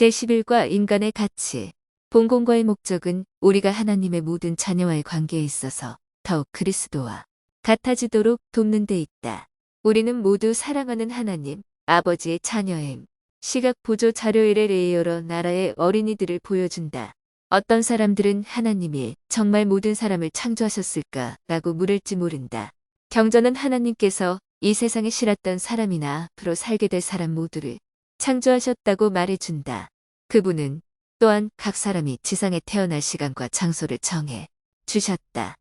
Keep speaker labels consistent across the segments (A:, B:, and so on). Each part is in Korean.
A: 제11과 인간의 가치. 본공과의 목적은 우리가 하나님의 모든 자녀와의 관계에 있어서 더욱 그리스도와 같아지도록 돕는 데 있다. 우리는 모두 사랑하는 하나님, 아버지의 자녀임. 시각 보조 자료 1의 여러 나라의 어린이들을 보여준다. 어떤 사람들은 하나님이 정말 모든 사람을 창조하셨을까? 라고 물을지 모른다. 경전은 하나님께서 이 세상에 실었던 사람이나 앞으로 살게 될 사람 모두를 창조하셨다고 말해준다. 그분은 또한 각 사람이 지상에 태어날 시간과 장소를 정해 주셨다.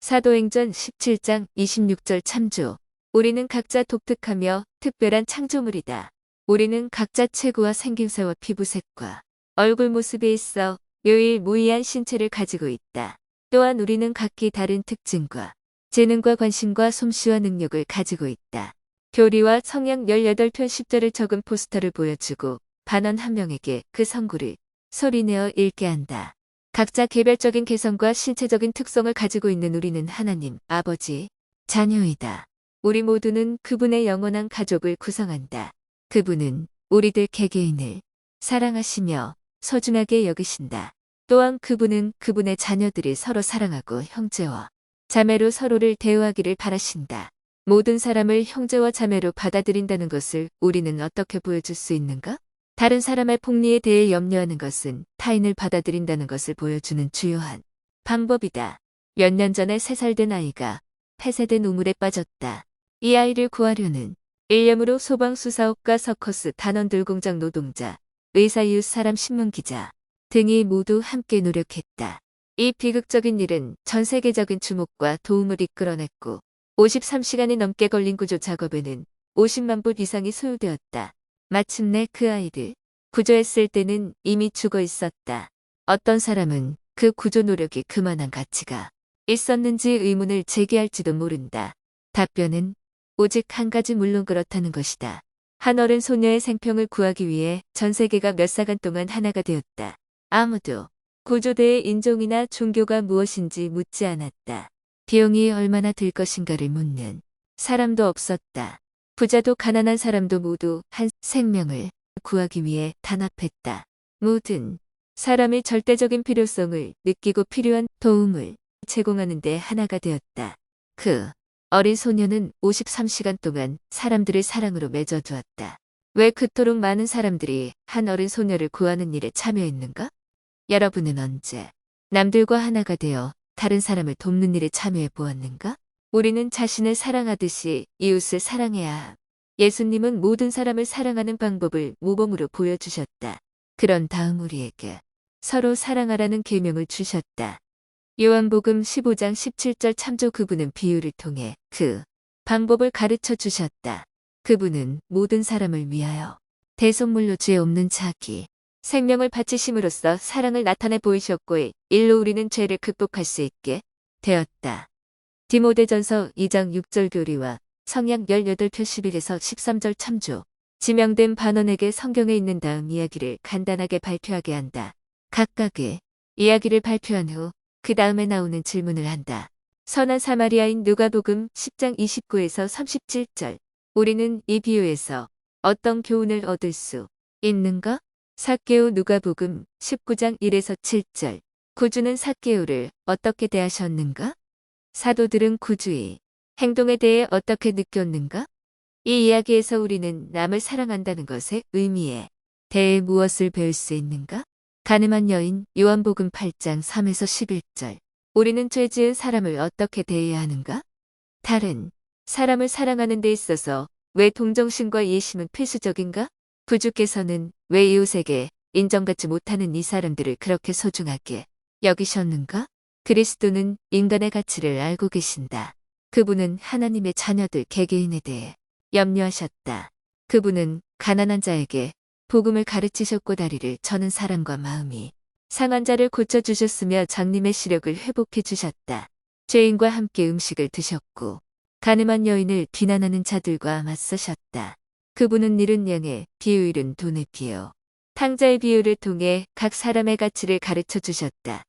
A: 사도행전 17장 26절 참조. 우리는 각자 독특하며 특별한 창조물이다. 우리는 각자 체구와 생김새와 피부색과 얼굴 모습에 있어 유일무이한 신체를 가지고 있다. 또한 우리는 각기 다른 특징과 재능과 관심과 솜씨와 능력을 가지고 있다. 교리와 성경 18편 10절을 적은 포스터를 보여주고 반원 한 명에게 그 성구를 소리내어 읽게 한다. 각자 개별적인 개성과 신체적인 특성을 가지고 있는 우리는 하나님, 아버지, 자녀이다. 우리 모두는 그분의 영원한 가족을 구성한다. 그분은 우리들 개개인을 사랑하시며 소중하게 여기신다. 또한 그분은 그분의 자녀들이 서로 사랑하고 형제와 자매로 서로를 대우하기를 바라신다. 모든 사람을 형제와 자매로 받아들인다는 것을 우리는 어떻게 보여줄 수 있는가? 다른 사람의 폭리에 대해 염려하는 것은 타인을 받아들인다는 것을 보여주는 주요한 방법이다. 몇 년 전에 3살 된 아이가 폐쇄된 우물에 빠졌다. 이 아이를 구하려는 일념으로 소방수사업가, 서커스, 단원들, 공장 노동자, 의사, 이웃, 사람, 신문기자 등이 모두 함께 노력했다. 이 비극적인 일은 전 세계적인 주목과 도움을 이끌어냈고 53시간이 넘게 걸린 구조 작업에는 50만 불 이상이 소요되었다. 마침내 그 아이를 구조했을 때는 이미 죽어 있었다. 어떤 사람은 그 구조 노력이 그만한 가치가 있었는지 의문을 제기할지도 모른다. 답변은 오직 한 가지, 물론 그렇다는 것이다. 한 어른 소녀의 생평을 구하기 위해 전 세계가 몇 사간 동안 하나가 되었다. 아무도 구조대의 인종이나 종교가 무엇인지 묻지 않았다. 비용이 얼마나 들 것인가를 묻는 사람도 없었다. 부자도 가난한 사람도 모두 한 생명을 구하기 위해 단합했다. 모든 사람의 절대적인 필요성을 느끼고 필요한 도움을 제공하는 데 하나가 되었다. 그 어린 소녀는 53시간 동안 사람들을 사랑으로 맺어두었다. 왜 그토록 많은 사람들이 한 어린 소녀를 구하는 일에 참여했는가? 여러분은 언제 남들과 하나가 되어 다른 사람을 돕는 일에 참여해 보았는가? 우리는 자신을 사랑하듯이 이웃을 사랑해야 함. 예수님은 모든 사람을 사랑하는 방법을 모범으로 보여주셨다. 그런 다음 우리에게 서로 사랑하라는 계명을 주셨다. 요한복음 15장 17절 참조. 그분은 비유를 통해 그 방법을 가르쳐 주셨다. 그분은 모든 사람을 위하여 대속물로 죄 없는 자기 생명을 바치심으로써 사랑을 나타내 보이셨고 일로 우리는 죄를 극복할 수 있게 되었다. 디모데전서 2장 6절 교리와 성약 18편 11에서 13절 참조. 지명된 반원에게 성경에 있는 다음 이야기를 간단하게 발표하게 한다. 각각의 이야기를 발표한 후 그 다음에 나오는 질문을 한다. 선한 사마리아인 누가복음 10장 29에서 37절. 우리는 이 비유에서 어떤 교훈을 얻을 수 있는가? 삭개오. 누가복음 19장 1에서 7절. 구주는 삭개오를 어떻게 대하셨는가? 사도들은 구주의 행동에 대해 어떻게 느꼈는가? 이 이야기에서 우리는 남을 사랑한다는 것의 의미에 대해 무엇을 배울 수 있는가? 가늠한 여인. 요한복음 8장 3에서 11절. 우리는 죄 지은 사람을 어떻게 대해야 하는가? 다른 사람을 사랑하는 데 있어서 왜 동정심과 이해심은 필수적인가? 구주께서는 왜 이웃에게 인정받지 못하는 이 사람들을 그렇게 소중하게 여기셨는가? 그리스도는 인간의 가치를 알고 계신다. 그분은 하나님의 자녀들 개개인에 대해 염려하셨다. 그분은 가난한 자에게 복음을 가르치셨고 다리를 저는 사람과 마음이 상한 자를 고쳐주셨으며 장님의 시력을 회복해 주셨다. 죄인과 함께 음식을 드셨고 가늠한 여인을 비난하는 자들과 맞서셨다. 그분은 잃은 양의 비유, 잃은 돈의 비유, 탕자의 비유를 통해 각 사람의 가치를 가르쳐 주셨다.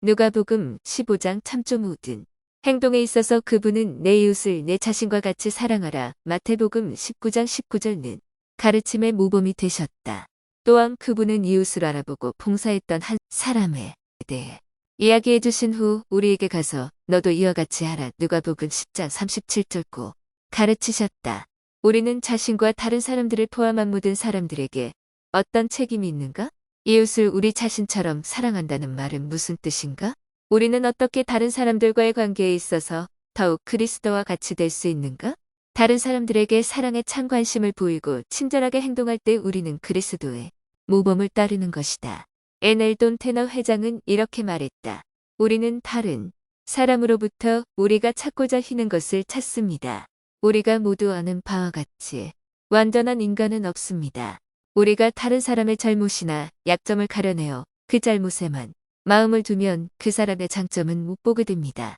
A: 누가복음 15장 참조. 모든 행동에 있어서 그분은 내 이웃을 내 자신과 같이 사랑하라. 마태복음 19장 19절는 가르침의 모범이 되셨다. 또한 그분은 이웃을 알아보고 봉사했던 한 사람에 대해 이야기해 주신 후 우리에게 가서 너도 이와 같이 하라 누가복음 10장 37절고 가르치셨다. 우리는 자신과 다른 사람들을 포함한 모든 사람들에게 어떤 책임이 있는가? 이웃을 우리 자신처럼 사랑한다는 말은 무슨 뜻인가? 우리는 어떻게 다른 사람들과의 관계에 있어서 더욱 그리스도와 같이 될 수 있는가? 다른 사람들에게 사랑에 찬 관심을 보이고 친절하게 행동할 때 우리는 그리스도의 모범을 따르는 것이다. 에넬돈 테너 회장은 이렇게 말했다. 우리는 다른 사람으로부터 우리가 찾고자 하는 것을 찾습니다. 우리가 모두 아는 바와 같이 완전한 인간은 없습니다. 우리가 다른 사람의 잘못이나 약점을 가려내어 그 잘못에만 마음을 두면 그 사람의 장점은 못 보게 됩니다.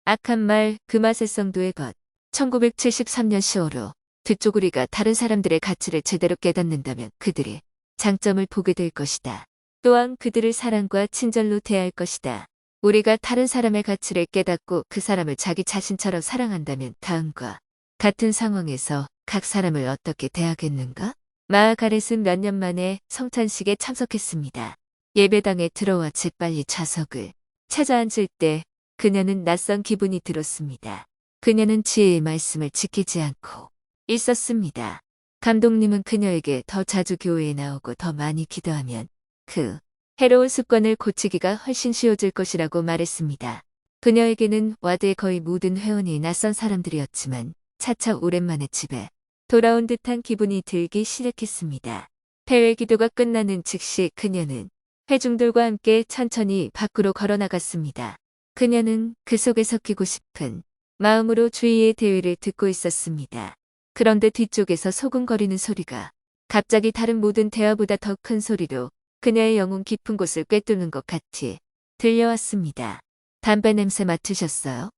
A: 악한 말 금화세성도의 것 1973년 10월호 그쪽 우리가 다른 사람들의 가치를 제대로 깨닫는다면 그들의 장점을 보게 될 것이다. 또한 그들을 사랑과 친절로 대할 것이다. 우리가 다른 사람의 가치를 깨닫고 그 사람을 자기 자신처럼 사랑한다면 다음과 같은 상황에서 각 사람을 어떻게 대하겠는가? 마가렛은 몇 년 만에 성찬식에 참석했습니다. 예배당에 들어와 재빨리 좌석을 찾아앉을 때 그녀는 낯선 기분이 들었습니다. 그녀는 지혜의 말씀을 지키지 않고 있었습니다. 감독님은 그녀에게 더 자주 교회에 나오고 더 많이 기도하면 그 해로운 습관을 고치기가 훨씬 쉬워질 것이라고 말했습니다. 그녀에게는 와드의 거의 모든 회원이 낯선 사람들이었지만 차차 오랜만에 집에 돌아온 듯한 기분이 들기 시작했습니다. 폐회 기도가 끝나는 즉시 그녀는 회중들과 함께 천천히 밖으로 걸어나갔습니다. 그녀는 그 속에 섞이고 싶은 마음으로 주위의 대화를 듣고 있었습니다. 그런데 뒤쪽에서 소근거리는 소리가 갑자기 다른 모든 대화보다 더 큰 소리로 그녀의 영혼 깊은 곳을 꿰뚫는 것 같이 들려왔습니다. 담배 냄새 맡으셨어요?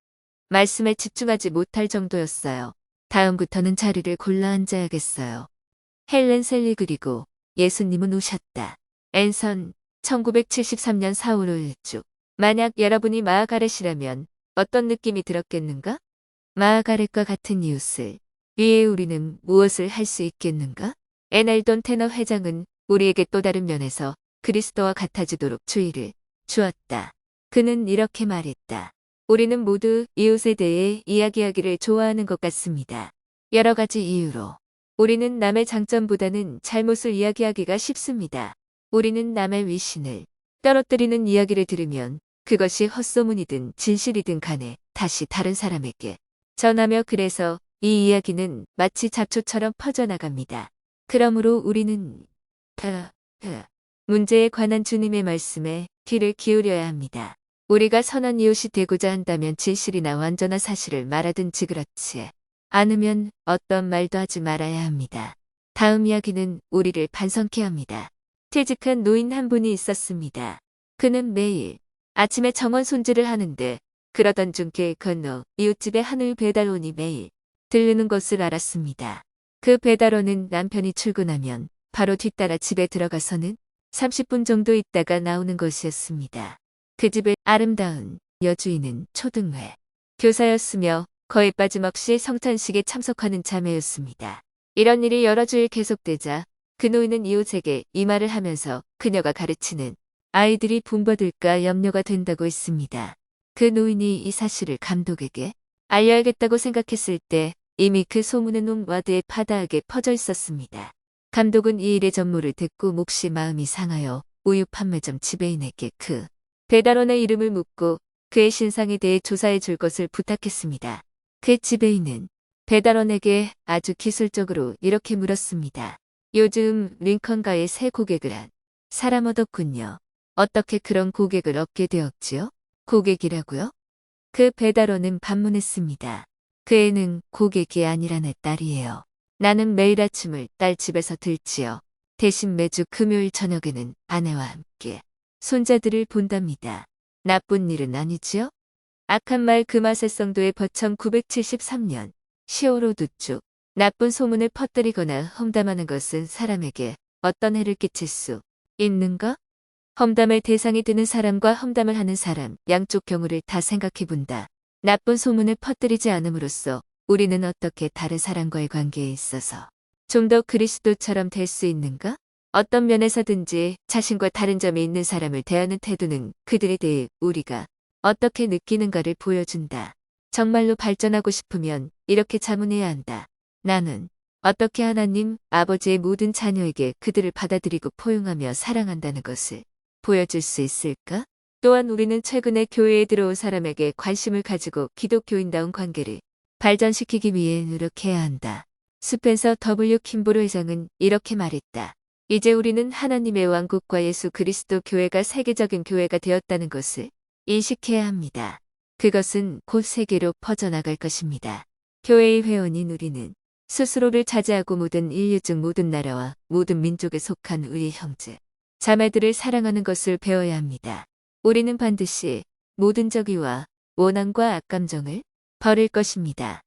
A: 말씀에 집중하지 못할 정도였어요. 다음부터는 자리를 골라 앉아야겠어요. 헬렌 셀리 그리고 예수님은 오셨다. 앤선 1973년 4월 5일 주 만약 여러분이 마가렛이라면 어떤 느낌이 들었겠는가? 마가렛과 같은 이웃을 위해 우리는 무엇을 할 수 있겠는가? 에넬돈 테너 회장은 우리에게 또 다른 면에서 그리스도와 같아지도록 주의를 주었다. 그는 이렇게 말했다. 우리는 모두 이웃에 대해 이야기하기를 좋아하는 것 같습니다. 여러 가지 이유로 우리는 남의 장점보다는 잘못을 이야기하기가 쉽습니다. 우리는 남의 위신을 떨어뜨리는 이야기를 들으면 그것이 헛소문이든 진실이든 간에 다시 다른 사람에게 전하며 그래서 이 이야기는 마치 잡초처럼 퍼져나갑니다. 그러므로 우리는 문제에 관한 주님의 말씀에 귀를 기울여야 합니다. 우리가 선한 이웃이 되고자 한다면 진실이나 완전한 사실을 말하든지 그렇지 않으면 어떤 말도 하지 말아야 합니다. 다음 이야기는 우리를 반성케 합니다. 퇴직한 노인 한 분이 있었습니다. 그는 매일 아침에 정원 손질을 하는데 그러던 중 길 건너 이웃집에 한우 배달원이 매일 들르는 것을 알았습니다. 그 배달원은 남편이 출근하면 바로 뒤따라 집에 들어가서는 30분 정도 있다가 나오는 것이었습니다. 그 집의 아름다운 여주인은 초등회 교사였으며 거의 빠짐없이 성찬식에 참석하는 자매였습니다. 이런 일이 여러 주일 계속되자 그 노인은 이웃에게 이 말을 하면서 그녀가 가르치는 아이들이 본받을까 염려가 된다고 했습니다. 그 노인이 이 사실을 감독에게 알려야겠다고 생각했을 때 이미 그 소문은 온 와드에 파다하게 퍼져 있었습니다. 감독은 이 일의 전모를 듣고 몹시 마음이 상하여 우유 판매점 지배인에게 그 배달원의 이름을 묻고 그의 신상에 대해 조사해 줄 것을 부탁했습니다. 그 지배인은 배달원에게 아주 기술적으로 이렇게 물었습니다. 요즘 링컨가에 새 고객을 한 사람 얻었군요. 어떻게 그런 고객을 얻게 되었지요? 고객이라고요? 그 배달원은 반문했습니다. 그 애는 고객이 아니라 내 딸이에요. 나는 매일 아침을 딸 집에서 들지요. 대신 매주 금요일 저녁에는 아내와 함께 손자들을 본답니다. 나쁜 일은 아니지요? 악한 말 금화세성도의 버청 973년 10월 5일 쭉 나쁜 소문을 퍼뜨리거나 험담하는 것은 사람에게 어떤 해를 끼칠 수 있는가? 험담의 대상이 되는 사람과 험담을 하는 사람 양쪽 경우를 다 생각해 본다. 나쁜 소문을 퍼뜨리지 않음으로써 우리는 어떻게 다른 사람과의 관계에 있어서 좀 더 그리스도처럼 될 수 있는가? 어떤 면에서든지 자신과 다른 점이 있는 사람을 대하는 태도는 그들에 대해 우리가 어떻게 느끼는가를 보여준다. 정말로 발전하고 싶으면 이렇게 자문해야 한다. 나는 어떻게 하나님 아버지의 모든 자녀에게 그들을 받아들이고 포용하며 사랑한다는 것을 보여줄 수 있을까? 또한 우리는 최근에 교회에 들어온 사람에게 관심을 가지고 기독교인다운 관계를 발전시키기 위해 노력해야 한다. 스펜서 W. 킴보르 회장은 이렇게 말했다. 이제 우리는 하나님의 왕국과 예수 그리스도 교회가 세계적인 교회가 되었다는 것을 인식해야 합니다. 그것은 곧 세계로 퍼져나갈 것입니다. 교회의 회원인 우리는 스스로를 자제하고 모든 인류 중 모든 나라와 모든 민족에 속한 우리 형제, 자매들을 사랑하는 것을 배워야 합니다. 우리는 반드시 모든 적의와 원한과 악감정을 버릴 것입니다.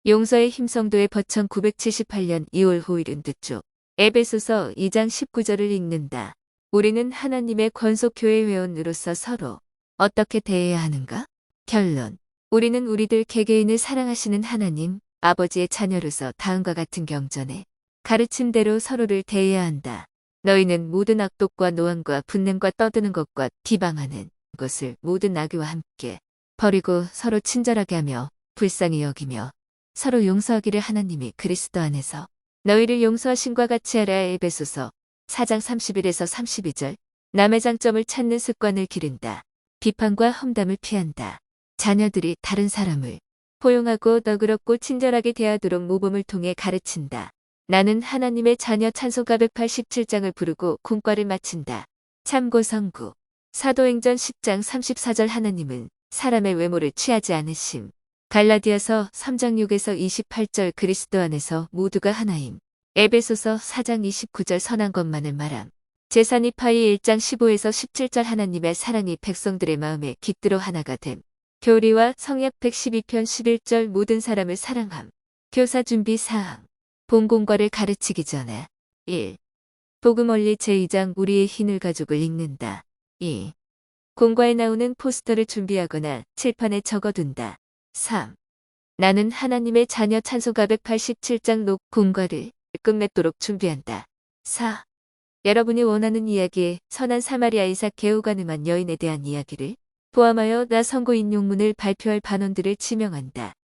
A: 용서의 힘성도의 버천 978년 2월 5일 은두쪽 에베소서 2장 19절을 읽는다. 우리는 하나님의 권속교회 회원으로서 서로 어떻게 대해야 하는가? 결론. 우리는 우리들 개개인을 사랑하시는 하나님, 아버지의 자녀로서 다음과 같은 경전에 가르침대로 서로를 대해야 한다. 너희는 모든 악독과 노함과 분냄과 떠드는 것과 비방하는 것을 모든 악의와 함께 버리고 서로 친절하게 하며 불쌍히 여기며 서로 용서하기를 하나님이 그리스도 안에서 너희를 용서하신과 같이 하라. 에베소서 4장 31에서 32절. 남의 장점을 찾는 습관을 기른다. 비판과 험담을 피한다. 자녀들이 다른 사람을 포용하고 너그럽고 친절하게 대하도록 모범을 통해 가르친다. 나는 하나님의 자녀 찬송가 187장을 부르고 공과를 마친다. 참고 성구. 사도행전 10장 34절. 하나님은 사람의 외모를 취하지 않으심. 갈라디아서 3장 6에서 28절. 그리스도 안에서 모두가 하나임. 에베소서 4장 29절. 선한 것만을 말함. 제사니파이 1장 15에서 17절. 하나님의 사랑이 백성들의 마음에 깃들어 하나가 됨. 교리와 성약 112편 11절. 모든 사람을 사랑함. 교사 준비 사항. 본공과를 가르치기 전에 1. 복음 원리 제2장 우리의 흰을 가족을 읽는다. 2. 공과에 나오는 포스터를 준비하거나 칠판에 적어둔다. 3. 나는 하나님의 자녀 찬송가 187장 녹 공과를 끝맺도록 준비한다. 4. 여러분이 원하는 이야기에 선한 사마리아 이삭 개우가늠한 여인에 대한 이야기를 포함하여 나 선고 인용문을 발표할 반원들을 지명한다.